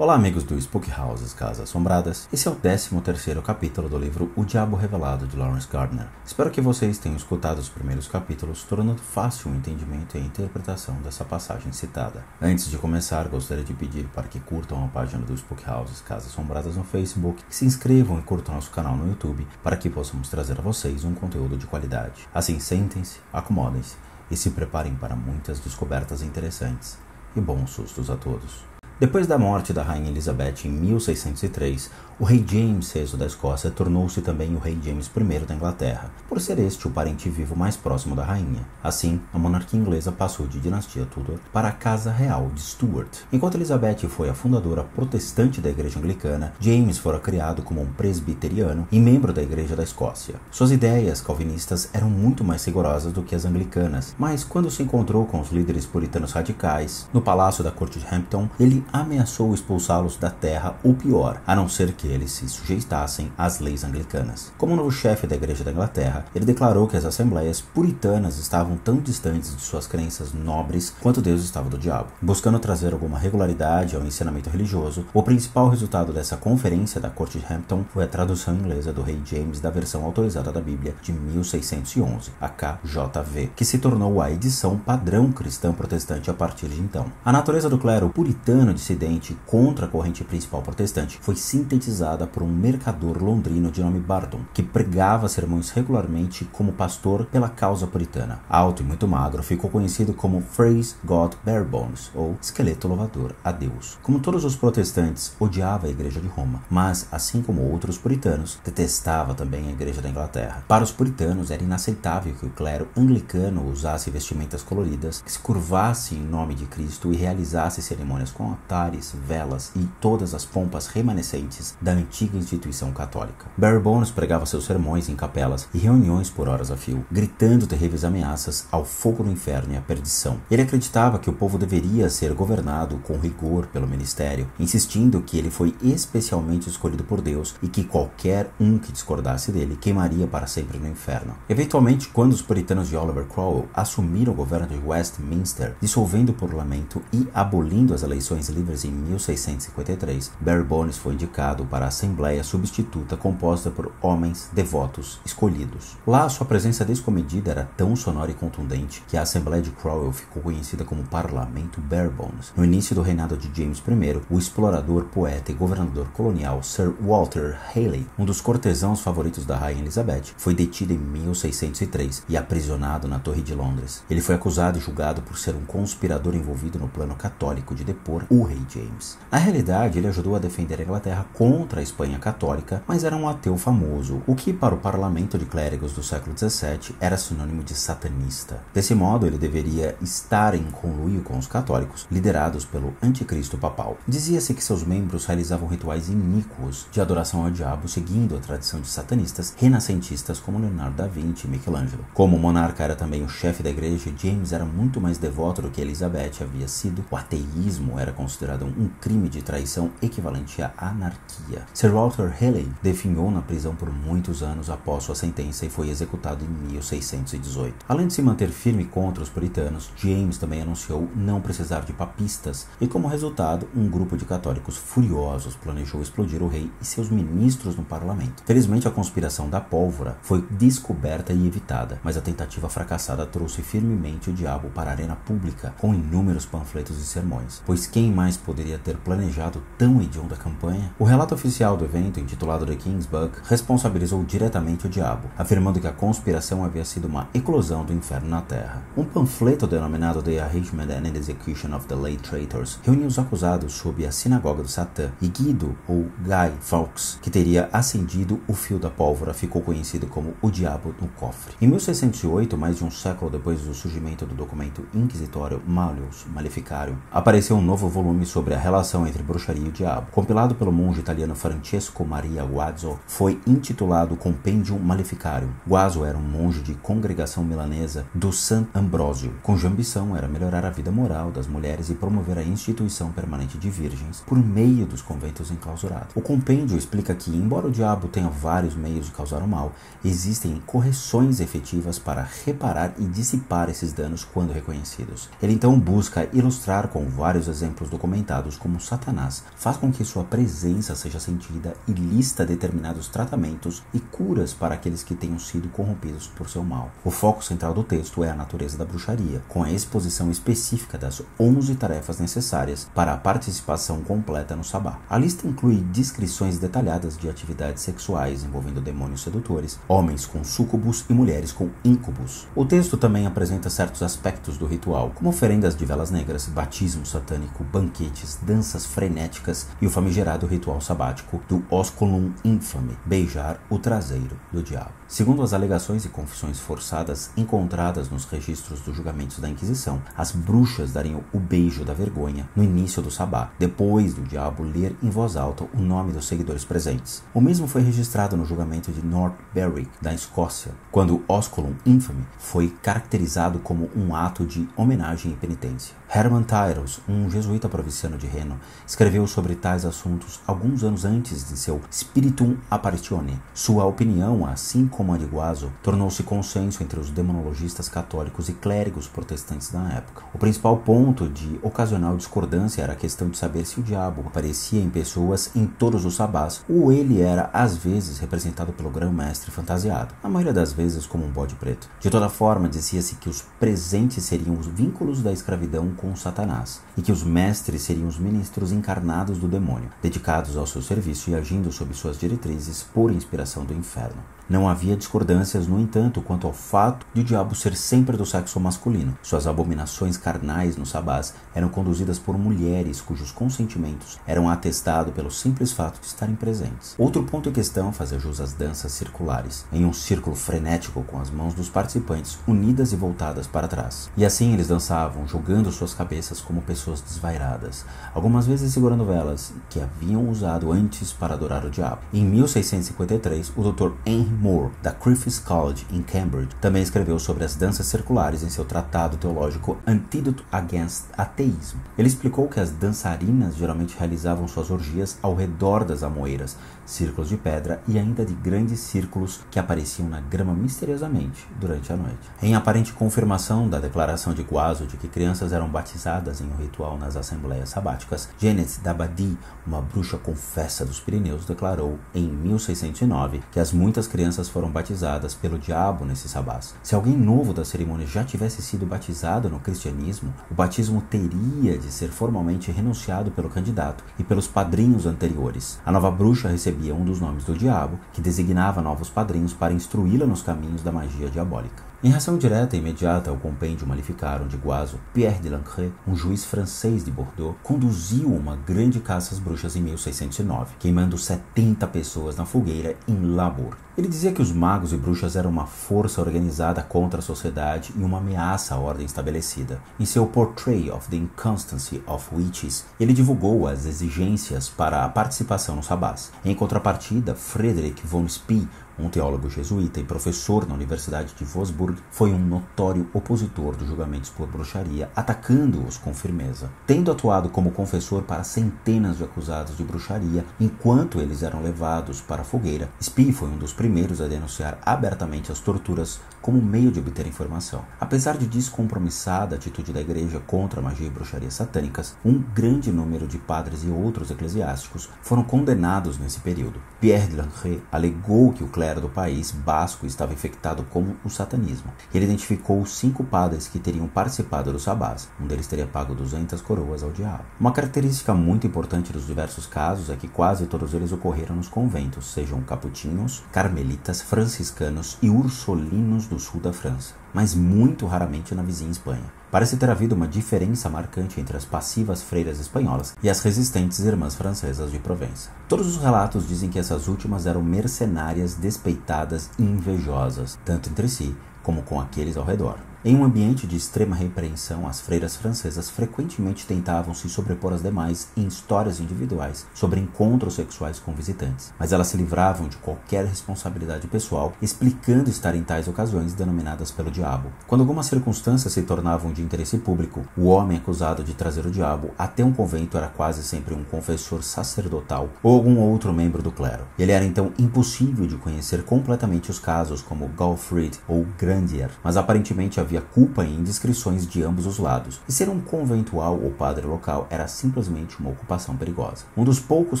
Olá amigos do Spook Houses Casas Assombradas, esse é o 13º capítulo do livro O Diabo Revelado de Lawrence Gardner. Espero que vocês tenham escutado os primeiros capítulos, tornando fácil o entendimento e a interpretação dessa passagem citada. Antes de começar, gostaria de pedir para que curtam a página do Spook Houses Casas Assombradas no Facebook, que se inscrevam e curtam nosso canal no YouTube, para que possamos trazer a vocês um conteúdo de qualidade. Assim, sentem-se, acomodem-se e se preparem para muitas descobertas interessantes. E bons sustos a todos. Depois da morte da Rainha Elizabeth em 1603, o rei James VI da Escócia tornou-se também o rei James I da Inglaterra, por ser este o parente vivo mais próximo da rainha. Assim, a monarquia inglesa passou de dinastia Tudor para a Casa Real de Stuart. Enquanto Elizabeth foi a fundadora protestante da Igreja Anglicana, James fora criado como um presbiteriano e membro da Igreja da Escócia. Suas ideias calvinistas eram muito mais rigorosas do que as anglicanas, mas quando se encontrou com os líderes puritanos radicais no palácio da corte de Hampton, ele ameaçou expulsá-los da terra ou pior, a não ser que eles se sujeitassem às leis anglicanas. Como novo chefe da Igreja da Inglaterra, ele declarou que as assembleias puritanas estavam tão distantes de suas crenças nobres quanto Deus estava do diabo. Buscando trazer alguma regularidade ao ensinamento religioso, o principal resultado dessa conferência da corte de Hampton foi a tradução inglesa do rei James da versão autorizada da Bíblia de 1611, a KJV, que se tornou a edição padrão cristã protestante a partir de então. A natureza do clero puritano dissidente contra a corrente principal protestante foi sintetizada por um mercador londrino de nome Barton, que pregava sermões regularmente como pastor pela causa puritana. Alto e muito magro, ficou conhecido como Praise God Barebones, ou esqueleto louvador a Deus. Como todos os protestantes, odiava a Igreja de Roma, mas, assim como outros puritanos, detestava também a Igreja da Inglaterra. Para os puritanos, era inaceitável que o clero anglicano usasse vestimentas coloridas, que se curvasse em nome de Cristo e realizasse cerimônias com altares, velas e todas as pompas remanescentes da antiga instituição católica. Barebones pregava seus sermões em capelas e reuniões por horas a fio, gritando terríveis ameaças ao fogo do inferno e à perdição. Ele acreditava que o povo deveria ser governado com rigor pelo ministério, insistindo que ele foi especialmente escolhido por Deus e que qualquer um que discordasse dele queimaria para sempre no inferno. Eventualmente, quando os puritanos de Oliver Cromwell assumiram o governo de Westminster, dissolvendo o parlamento e abolindo as eleições livres em 1653, Barebones foi indicado para a Assembleia Substituta composta por homens devotos escolhidos. Lá, sua presença descomedida era tão sonora e contundente que a Assembleia de Cromwell ficou conhecida como Parlamento Barebones. No início do reinado de James I, o explorador, poeta e governador colonial Sir Walter Raleigh, um dos cortesãos favoritos da Rainha Elizabeth, foi detido em 1603 e aprisionado na Torre de Londres. Ele foi acusado e julgado por ser um conspirador envolvido no plano católico de depor o rei James. Na realidade, ele ajudou a defender a Inglaterra contra a Espanha católica, mas era um ateu famoso, o que para o parlamento de clérigos do século XVII era sinônimo de satanista. Desse modo, ele deveria estar em conluio com os católicos, liderados pelo anticristo papal. Dizia-se que seus membros realizavam rituais iníquos de adoração ao diabo, seguindo a tradição de satanistas renascentistas como Leonardo da Vinci e Michelangelo. Como o monarca era também o chefe da igreja, James era muito mais devoto do que Elizabeth havia sido. O ateísmo era considerado um crime de traição equivalente à anarquia. Sir Walter Raleigh definhou na prisão por muitos anos após sua sentença e foi executado em 1618. Além de se manter firme contra os puritanos, James também anunciou não precisar de papistas e, como resultado, um grupo de católicos furiosos planejou explodir o rei e seus ministros no parlamento. Felizmente, a conspiração da pólvora foi descoberta e evitada, mas a tentativa fracassada trouxe firmemente o diabo para a arena pública com inúmeros panfletos e sermões, pois quem mais poderia ter planejado tão hedionda campanha? O relato oficial do evento, intitulado The King's Book, responsabilizou diretamente o diabo, afirmando que a conspiração havia sido uma eclosão do inferno na Terra. Um panfleto denominado The Arrangement and Execution of the Late Traitors reuniu os acusados sob a sinagoga do Satã, e Guido, ou Guy Fawkes, que teria acendido o fio da pólvora, ficou conhecido como o Diabo no Cofre. Em 1608, mais de um século depois do surgimento do documento inquisitório Malleus Maleficarium, apareceu um novo volume sobre a relação entre bruxaria e o diabo. Compilado pelo monge italiano Francesco Maria Guazzo, foi intitulado Compendium Maleficarium. Guazzo era um monge de congregação milanesa do San Ambrósio, cuja ambição era melhorar a vida moral das mulheres e promover a instituição permanente de virgens por meio dos conventos enclausurados. O compêndio explica que, embora o diabo tenha vários meios de causar o mal, existem correções efetivas para reparar e dissipar esses danos quando reconhecidos. Ele então busca ilustrar com vários exemplos do documentados como Satanás faz com que sua presença seja sentida e lista determinados tratamentos e curas para aqueles que tenham sido corrompidos por seu mal. O foco central do texto é a natureza da bruxaria, com a exposição específica das 11 tarefas necessárias para a participação completa no sabá. A lista inclui descrições detalhadas de atividades sexuais envolvendo demônios sedutores, homens com súcubos e mulheres com íncubos. O texto também apresenta certos aspectos do ritual, como oferendas de velas negras, batismo satânico, banquetes, danças frenéticas e o famigerado ritual sabático do Osculum Infame, beijar o traseiro do diabo. Segundo as alegações e confissões forçadas encontradas nos registros dos julgamentos da Inquisição, as bruxas dariam o beijo da vergonha no início do sabá, depois do diabo ler em voz alta o nome dos seguidores presentes. O mesmo foi registrado no julgamento de North Berwick, da Escócia, quando o Osculum Infame foi caracterizado como um ato de homenagem e penitência. Hermann Tyrrell, um jesuíta provinciano de Reno, escreveu sobre tais assuntos alguns anos antes de seu Spiritum Apparitione. Sua opinião, assim como a de Guazzo, tornou-se consenso entre os demonologistas católicos e clérigos protestantes da época. O principal ponto de ocasional discordância era a questão de saber se o diabo aparecia em pessoas em todos os sabás ou ele era, às vezes, representado pelo grão-mestre fantasiado, a maioria das vezes como um bode preto. De toda forma, dizia-se que os presentes seriam os vínculos da escravidão com Satanás, e que os mestres seriam os ministros encarnados do demônio, dedicados ao seu serviço e agindo sob suas diretrizes por inspiração do inferno. Não havia discordâncias, no entanto, quanto ao fato de o diabo ser sempre do sexo masculino. Suas abominações carnais no sabás eram conduzidas por mulheres cujos consentimentos eram atestados pelo simples fato de estarem presentes. Outro ponto em questão fazia jus às danças circulares, em um círculo frenético com as mãos dos participantes unidas e voltadas para trás. E assim eles dançavam, jogando suas cabeças como pessoas desvairadas, algumas vezes segurando velas que haviam usado antes para adorar o diabo. Em 1653, o Dr. Henry Moore, da Griffith College, em Cambridge, também escreveu sobre as danças circulares em seu tratado teológico Antidote Against Atheism. Ele explicou que as dançarinas geralmente realizavam suas orgias ao redor das amoeiras, círculos de pedra e ainda de grandes círculos que apareciam na grama misteriosamente durante a noite. Em aparente confirmação da declaração de Guazzo de que crianças eram batizadas em um ritual nas assembleias sabáticas, Janet Dabadie, uma bruxa confessa dos Pirineus, declarou em 1609 que as muitas crianças foram batizadas pelo diabo nesses sabás. Se alguém novo da cerimônia já tivesse sido batizado no cristianismo, o batismo teria de ser formalmente renunciado pelo candidato e pelos padrinhos anteriores. A nova bruxa recebia um dos nomes do diabo, que designava novos padrinhos para instruí-la nos caminhos da magia diabólica. Em reação direta e imediata ao compêndio Maleficarum de Guazzo, Pierre de Lancret, um juiz francês de Bordeaux, conduziu uma grande caça às bruxas em 1609, queimando 70 pessoas na fogueira em Labour. Ele dizia que os magos e bruxas eram uma força organizada contra a sociedade e uma ameaça à ordem estabelecida. Em seu Portrait of the Inconstancy of Witches, ele divulgou as exigências para a participação no sabás. Em contrapartida, Frederick von Spee, um teólogo jesuíta e professor na Universidade de Wolfsburg, foi um notório opositor dos julgamentos por bruxaria, atacando-os com firmeza. Tendo atuado como confessor para centenas de acusados de bruxaria, enquanto eles eram levados para a fogueira, Spee foi um dos primeiros a denunciar abertamente as torturas como meio de obter informação. Apesar de descompromissada a atitude da igreja contra a magia e bruxaria satânicas, um grande número de padres e outros eclesiásticos foram condenados nesse período. Pierre de Lancret alegou que o clero do país basco estava infectado com o satanismo. Ele identificou 5 padres que teriam participado do sabás. Um deles teria pago 200 coroas ao diabo. Uma característica muito importante dos diversos casos é que quase todos eles ocorreram nos conventos, sejam capuchinhos, carmelitas, franciscanos e ursolinos do sul da França, mas muito raramente na vizinha Espanha. Parece ter havido uma diferença marcante entre as passivas freiras espanholas e as resistentes irmãs francesas de Provença. Todos os relatos dizem que essas últimas eram mercenárias despeitadas e invejosas, tanto entre si como com aqueles ao redor. Em um ambiente de extrema repreensão, as freiras francesas frequentemente tentavam se sobrepor às demais em histórias individuais sobre encontros sexuais com visitantes, mas elas se livravam de qualquer responsabilidade pessoal, explicando estar em tais ocasiões denominadas pelo diabo. Quando algumas circunstâncias se tornavam de interesse público, o homem acusado de trazer o diabo até um convento era quase sempre um confessor sacerdotal ou algum outro membro do clero. Ele era então impossível de conhecer completamente os casos como Gaufrid ou Grandier, mas aparentemente havia havia culpa em indiscrições de ambos os lados, e ser um conventual ou padre local era simplesmente uma ocupação perigosa. Um dos poucos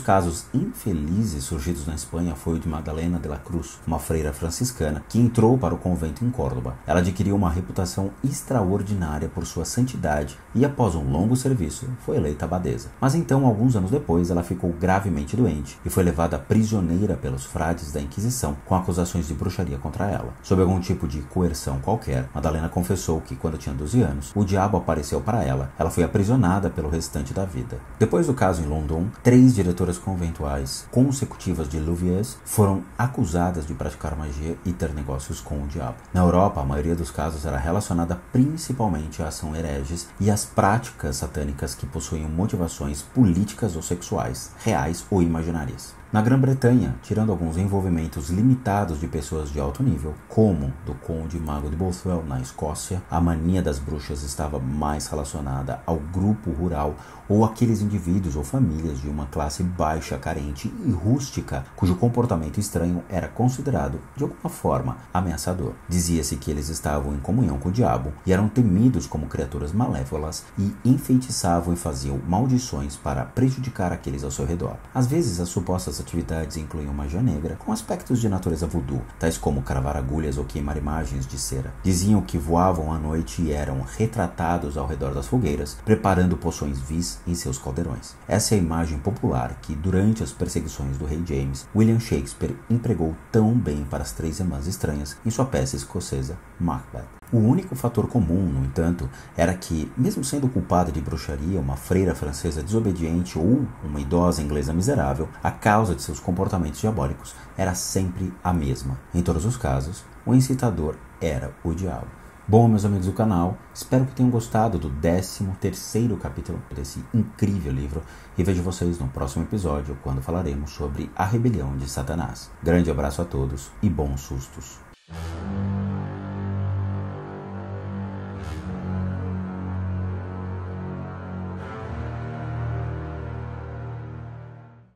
casos infelizes surgidos na Espanha foi o de Madalena de la Cruz, uma freira franciscana que entrou para o convento em Córdoba. Ela adquiriu uma reputação extraordinária por sua santidade e, após um longo serviço, foi eleita abadesa. Mas então, alguns anos depois, ela ficou gravemente doente e foi levada prisioneira pelos frades da Inquisição com acusações de bruxaria contra ela. Sob algum tipo de coerção qualquer, Madalena confessou que, quando tinha 12 anos, o diabo apareceu para ela. Ela foi aprisionada pelo restante da vida. Depois do caso em London, 3 diretoras conventuais consecutivas de Louviers foram acusadas de praticar magia e ter negócios com o diabo. Na Europa, a maioria dos casos era relacionada principalmente à ação hereges e às práticas satânicas que possuíam motivações políticas ou sexuais, reais ou imaginárias. Na Grã-Bretanha, tirando alguns envolvimentos limitados de pessoas de alto nível, como do Conde Mago de Bothwell na Escócia, a mania das bruxas estava mais relacionada ao grupo rural ou aqueles indivíduos ou famílias de uma classe baixa, carente e rústica, cujo comportamento estranho era considerado, de alguma forma, ameaçador. Dizia-se que eles estavam em comunhão com o diabo e eram temidos como criaturas malévolas e enfeitiçavam e faziam maldições para prejudicar aqueles ao seu redor. Às vezes, as supostas atividades incluíam magia negra com aspectos de natureza voodoo, tais como cravar agulhas ou queimar imagens de cera. Diziam que voavam à noite e eram retratados ao redor das fogueiras, preparando poções vis em seus caldeirões. Essa é a imagem popular que, durante as perseguições do rei James, William Shakespeare empregou tão bem para as 3 irmãs estranhas em sua peça escocesa Macbeth. O único fator comum, no entanto, era que, mesmo sendo culpada de bruxaria, uma freira francesa desobediente ou uma idosa inglesa miserável, a causa de seus comportamentos diabólicos era sempre a mesma. Em todos os casos, o incitador era o diabo. Bom, meus amigos do canal, espero que tenham gostado do 13º capítulo desse incrível livro e vejo vocês no próximo episódio, quando falaremos sobre a rebelião de Satanás. Grande abraço a todos e bons sustos!